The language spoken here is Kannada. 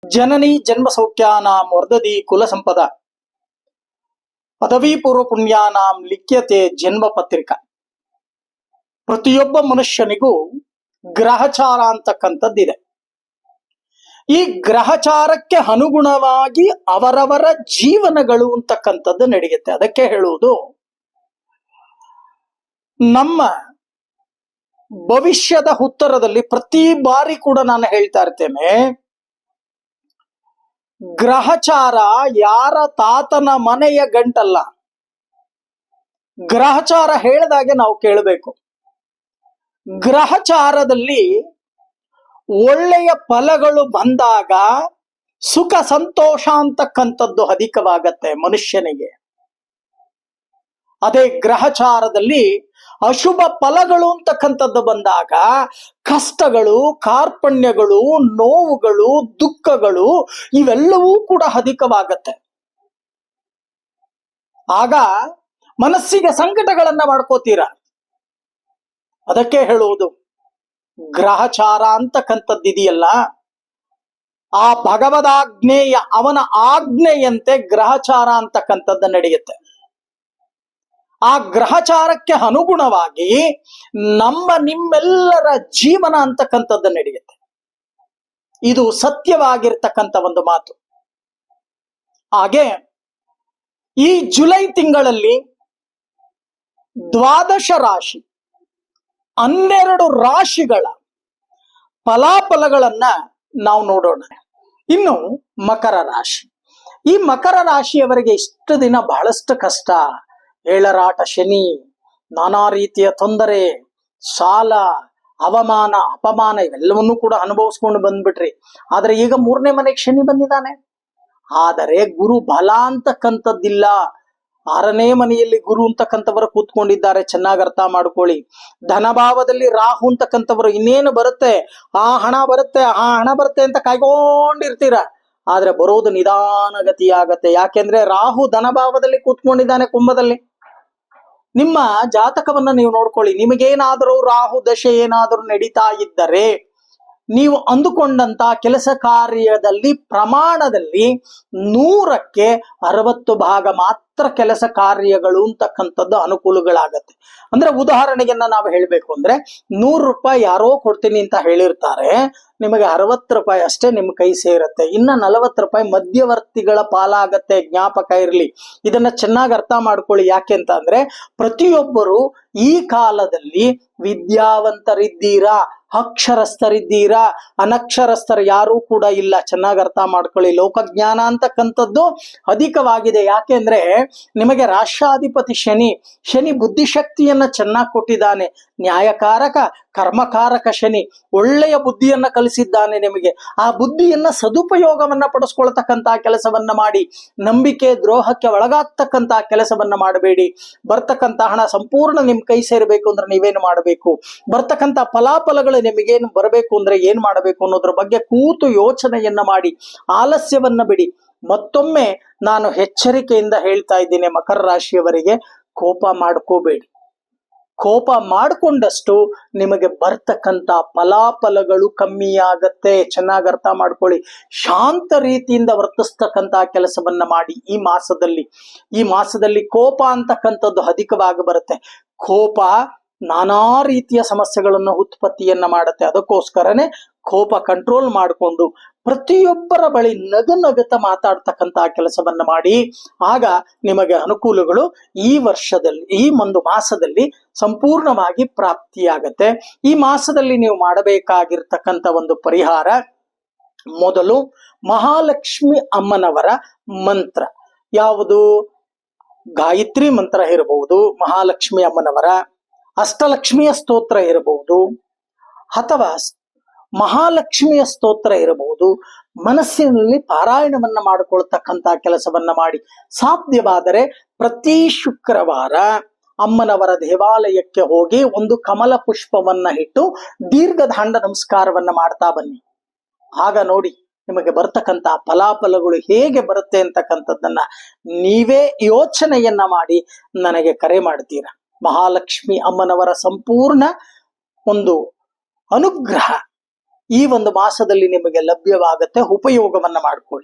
ಜನನಿ ಜನ್ಮ ಸೌಖ್ಯಾನಾಂ ವರ್ಧದಿ ಕುಲ ಸಂಪದ ಪದವಿ ಪೂರ್ವ ಪುಣ್ಯಾನಾಂ ಲಿಖ್ಯತೆ ಜನ್ಮ ಪತ್ರಿಕಾ. ಪ್ರತಿಯೊಬ್ಬ ಮನುಷ್ಯನಿಗೂ ಗ್ರಹಚಾರ ಅಂತಕ್ಕಂಥದ್ದಿದೆ. ಈ ಗ್ರಹಚಾರಕ್ಕೆ ಅನುಗುಣವಾಗಿ ಅವರವರ ಜೀವನಗಳು ಅಂತಕ್ಕಂಥದ್ದು ನಡೆಯುತ್ತೆ. ಅದಕ್ಕೆ ಹೇಳುವುದು, ನಮ್ಮ ಭವಿಷ್ಯದ ಉತ್ತರದಲ್ಲಿ ಪ್ರತಿ ಬಾರಿ ಕೂಡ ನಾನು ಹೇಳ್ತಾ ಇರ್ತೇನೆ, ಗ್ರಹಚಾರ ಯಾರ ತಾತನ ಮನೆಯ ಗಂಟಲ್ಲ. ಗ್ರಹಚಾರ ಹೇಳಿದಾಗೆ ನಾವು ಕೇಳಬೇಕು. ಗ್ರಹಚಾರದಲ್ಲಿ ಒಳ್ಳೆಯ ಫಲಗಳು ಬಂದಾಗ ಸುಖ ಸಂತೋಷ ಅಂತಕ್ಕಂಥದ್ದು ಅಧಿಕವಾಗತ್ತೆ ಮನುಷ್ಯನಿಗೆ. ಅದೇ ಗ್ರಹಚಾರದಲ್ಲಿ ಅಶುಭ ಫಲಗಳು ಅಂತಕ್ಕಂಥದ್ದು ಬಂದಾಗ ಕಷ್ಟಗಳು, ಕಾರ್ಪಣ್ಯಗಳು, ನೋವುಗಳು, ದುಃಖಗಳು ಇವೆಲ್ಲವೂ ಕೂಡ ಅಧಿಕವಾಗತ್ತೆ. ಆಗ ಮನಸ್ಸಿಗೆ ಸಂಕಟಗಳನ್ನ ಮಾಡ್ಕೋತೀರ. ಅದಕ್ಕೆ ಹೇಳುವುದು, ಗ್ರಹಚಾರ ಅಂತಕ್ಕಂಥದ್ದಿದೆಯಲ್ಲ, ಆ ಭಗವದಾಜ್ಞೇಯ ಅವನ ಆಜ್ಞೆಯಂತೆ ಗ್ರಹಚಾರ ಅಂತಕ್ಕಂಥದ್ದು ನಡೆಯುತ್ತೆ. ಆ ಗ್ರಹಚಾರಕ್ಕೆ ಅನುಗುಣವಾಗಿ ನಿಮ್ಮೆಲ್ಲರ ಜೀವನ ಅಂತಕ್ಕಂಥದ್ದು ನಡೆಯುತ್ತೆ. ಇದು ಸತ್ಯವಾಗಿರ್ತಕ್ಕಂಥ ಒಂದು ಮಾತು. ಹಾಗೆ ಈ ಜುಲೈ ತಿಂಗಳಲ್ಲಿ 12 ರಾಶಿ 12 ರಾಶಿಗಳ ಫಲಾಫಲಗಳನ್ನ ನಾವು ನೋಡೋಣ. ಇನ್ನು ಮಕರ ರಾಶಿ, ಈ ಮಕರ ರಾಶಿಯವರಿಗೆ ಇಷ್ಟು ದಿನ ಬಹಳಷ್ಟು ಕಷ್ಟ, ಏಳರಾಟ ಶನಿ, ನಾನಾ ರೀತಿಯ ತೊಂದರೆ, ಸಾಲ, ಅವಮಾನ, ಅಪಮಾನ ಇವೆಲ್ಲವನ್ನೂ ಕೂಡ ಅನುಭವಿಸ್ಕೊಂಡು ಬಂದ್ಬಿಟ್ರಿ. ಆದ್ರೆ ಈಗ 3ನೇ ಮನೆಗೆ ಶನಿ ಬಂದಿದ್ದಾನೆ. ಆದರೆ ಗುರು ಬಲ ಅಂತಕ್ಕಂಥದ್ದಿಲ್ಲ. 6ನೇ ಮನೆಯಲ್ಲಿ ಗುರು ಅಂತಕ್ಕಂಥವರು ಕೂತ್ಕೊಂಡಿದ್ದಾರೆ. ಚೆನ್ನಾಗಿ ಅರ್ಥ ಮಾಡ್ಕೊಳ್ಳಿ. ಧನಭಾವದಲ್ಲಿ ರಾಹು ಅಂತಕ್ಕಂಥವರು ಇನ್ನೇನು ಬರುತ್ತೆ, ಆ ಹಣ ಬರುತ್ತೆ ಅಂತ ಕಾಯ್ಕೊಂಡಿರ್ತೀರ. ಆದ್ರೆ ಬರೋದು ನಿಧಾನಗತಿಯಾಗತ್ತೆ. ಯಾಕೆಂದ್ರೆ ರಾಹು ಧನಭಾವದಲ್ಲಿ ಕೂತ್ಕೊಂಡಿದ್ದಾನೆ, ಕುಂಭದಲ್ಲಿ. ನಿಮ್ಮ ಜಾತಕವನ್ನ ನೀವು ನೋಡ್ಕೊಳ್ಳಿ. ನಿಮಗೇನಾದರೂ ರಾಹು ದಶೆ ಏನಾದರೂ ನಡೀತಾ ಇದ್ದರೆ ನೀವು ಅಂದುಕೊಂಡಂತ ಕೆಲಸ ಕಾರ್ಯದಲ್ಲಿ ಪ್ರಮಾಣದಲ್ಲಿ 100ಕ್ಕೆ 60 ಭಾಗ ಮಾತ್ರ ಕೆಲಸ ಕಾರ್ಯಗಳು ಅಂತಕ್ಕಂಥದ್ದು ಅನುಕೂಲಗಳಾಗತ್ತೆ. ಅಂದ್ರೆ ಉದಾಹರಣೆಗೆ ನಾವು ಹೇಳ್ಬೇಕು ಅಂದ್ರೆ 100 ರೂಪಾಯಿ ಯಾರೋ ಕೊಡ್ತೀನಿ ಅಂತ ಹೇಳಿರ್ತಾರೆ, ನಿಮಗೆ 60 ರೂಪಾಯಿ ಅಷ್ಟೇ ನಿಮ್ ಕೈ ಸೇರುತ್ತೆ. ಇನ್ನ 40 ರೂಪಾಯಿ ಮಧ್ಯವರ್ತಿಗಳ ಪಾಲಾಗತ್ತೆ. ಜ್ಞಾಪಕ ಇರಲಿ, ಇದನ್ನ ಚೆನ್ನಾಗಿ ಅರ್ಥ ಮಾಡ್ಕೊಳ್ಳಿ. ಯಾಕೆ ಅಂತ ಅಂದ್ರೆ, ಪ್ರತಿಯೊಬ್ಬರು ಈ ಕಾಲದಲ್ಲಿ ವಿದ್ಯಾವಂತರಿದ್ದೀರಾ, ಅಕ್ಷರಸ್ಥರಿದ್ದೀರಾ, ಅನಕ್ಷರಸ್ಥರು ಯಾರೂ ಕೂಡ ಇಲ್ಲ. ಚೆನ್ನಾಗಿ ಅರ್ಥ ಮಾಡ್ಕೊಳ್ಳಿ. ಲೋಕಜ್ಞಾನ ಅಂತಕ್ಕಂಥದ್ದು ಅಧಿಕವಾಗಿದೆ. ಯಾಕೆಂದ್ರೆ ನಿಮಗೆ ರಾಷ್ಟ್ರಾಧಿಪತಿ ಶನಿ ಬುದ್ಧಿಶಕ್ತಿಯನ್ನ ಚೆನ್ನಾಗಿ ಕೊಟ್ಟಿದ್ದಾನೆ. ನ್ಯಾಯಕಾರಕ, ಕರ್ಮಕಾರಕ ಶನಿ ಒಳ್ಳೆಯ ಬುದ್ಧಿಯನ್ನ ಕಲಿಸಿದ್ದಾನೆ ನಿಮಗೆ. ಆ ಬುದ್ಧಿಯನ್ನ ಸದುಪಯೋಗವನ್ನ ಪಡಿಸ್ಕೊಳ್ತಕ್ಕಂತಹ ಕೆಲಸವನ್ನ ಮಾಡಿ. ನಂಬಿಕೆ ದ್ರೋಹಕ್ಕೆ ಒಳಗಾಗ್ತಕ್ಕಂತ ಕೆಲಸವನ್ನ ಮಾಡಬೇಡಿ. ಬರ್ತಕ್ಕಂತ ಹಣ ಸಂಪೂರ್ಣ ನಿಮ್ ಕೈ ಸೇರಬೇಕು ಅಂದ್ರೆ ನೀವೇನು ಮಾಡಬೇಕು, ಬರ್ತಕ್ಕಂತ ಫಲಾಫಲಗಳು ನಿಮಗೇನು ಬರಬೇಕು ಅಂದ್ರೆ ಏನ್ ಮಾಡಬೇಕು ಅನ್ನೋದ್ರ ಬಗ್ಗೆ ಕೂತು ಯೋಚನೆಯನ್ನ ಮಾಡಿ. ಆಲಸ್ಯವನ್ನ ಬಿಡಿ. ಮತ್ತೊಮ್ಮೆ ನಾನು ಎಚ್ಚರಿಕೆಯಿಂದ ಹೇಳ್ತಾ ಇದ್ದೀನಿ, ಮಕರ ರಾಶಿಯವರಿಗೆ ಕೋಪ ಮಾಡ್ಕೋಬೇಡಿ. ಕೋಪ ಮಾಡಿಕೊಂಡಷ್ಟು ನಿಮಗೆ ಬರ್ತಕ್ಕಂತ ಫಲಾಫಲಗಳು ಕಮ್ಮಿ ಆಗತ್ತೆ. ಚೆನ್ನಾಗಿ ಅರ್ಥ ಮಾಡ್ಕೊಳ್ಳಿ. ಶಾಂತ ರೀತಿಯಿಂದ ವರ್ತಿಸ್ತಕ್ಕಂತ ಕೆಲಸವನ್ನ ಮಾಡಿ. ಈ ಮಾಸದಲ್ಲಿ ಕೋಪ ಅಂತಕ್ಕಂಥದ್ದು ಅಧಿಕವಾಗಿ ಬರುತ್ತೆ. ಕೋಪ ನಾನಾ ರೀತಿಯ ಸಮಸ್ಯೆಗಳನ್ನು ಉತ್ಪತ್ತಿಯನ್ನ ಮಾಡುತ್ತೆ. ಅದಕ್ಕೋಸ್ಕರನೇ ಕೋಪ ಕಂಟ್ರೋಲ್ ಮಾಡಿಕೊಂಡು ಪ್ರತಿಯೊಬ್ಬರ ಬಳಿ ನಗುತ್ತ ಮಾತಾಡ್ತಕ್ಕಂತಹ ಕೆಲಸವನ್ನ ಮಾಡಿ. ಆಗ ನಿಮಗೆ ಅನುಕೂಲಗಳು ಈ ಒಂದು ಮಾಸದಲ್ಲಿ ಸಂಪೂರ್ಣವಾಗಿ ಪ್ರಾಪ್ತಿಯಾಗತ್ತೆ. ಈ ಮಾಸದಲ್ಲಿ ನೀವು ಮಾಡಬೇಕಾಗಿರ್ತಕ್ಕಂಥ ಒಂದು ಪರಿಹಾರ, ಮೊದಲು ಮಹಾಲಕ್ಷ್ಮಿ ಅಮ್ಮನವರ ಮಂತ್ರ ಯಾವುದು, ಗಾಯತ್ರಿ ಮಂತ್ರ ಇರಬಹುದು, ಮಹಾಲಕ್ಷ್ಮಿ ಅಮ್ಮನವರ ಅಷ್ಟಲಕ್ಷ್ಮಿಯ ಸ್ತೋತ್ರ ಇರಬಹುದು, ಅಥವಾ ಮಹಾಲಕ್ಷ್ಮಿಯ ಸ್ತೋತ್ರ ಇರಬಹುದು. ಮನಸ್ಸಿನಲ್ಲಿ ಪಾರಾಯಣವನ್ನ ಮಾಡಿಕೊಳ್ತಕ್ಕಂತ ಕೆಲಸವನ್ನ ಮಾಡಿ. ಸಾಧ್ಯವಾದರೆ ಪ್ರತಿ ಶುಕ್ರವಾರ ಅಮ್ಮನವರ ದೇವಾಲಯಕ್ಕೆ ಹೋಗಿ ಒಂದು ಕಮಲ ಪುಷ್ಪವನ್ನ ಇಟ್ಟು ದೀರ್ಘದಾಂಡ ನಮಸ್ಕಾರವನ್ನ ಮಾಡ್ತಾ ಬನ್ನಿ. ಆಗ ನೋಡಿ ನಿಮಗೆ ಬರ್ತಕ್ಕಂತ ಫಲಾಫಲಗಳು ಹೇಗೆ ಬರುತ್ತೆ ಅಂತಕ್ಕಂಥದ್ದನ್ನ ನೀವೇ ಯೋಚನೆಯನ್ನ ಮಾಡಿ ನನಗೆ ಕರೆ ಮಾಡ್ತೀರಾ. ಮಹಾಲಕ್ಷ್ಮಿ ಅಮ್ಮನವರ ಸಂಪೂರ್ಣ ಒಂದು ಅನುಗ್ರಹ ಈ ಒಂದು ಮಾಸದಲ್ಲಿ ನಿಮಗೆ ಲಭ್ಯವಾಗತ್ತೆ, ಉಪಯೋಗವನ್ನ ಮಾಡಿಕೊಳ್ಳಿ.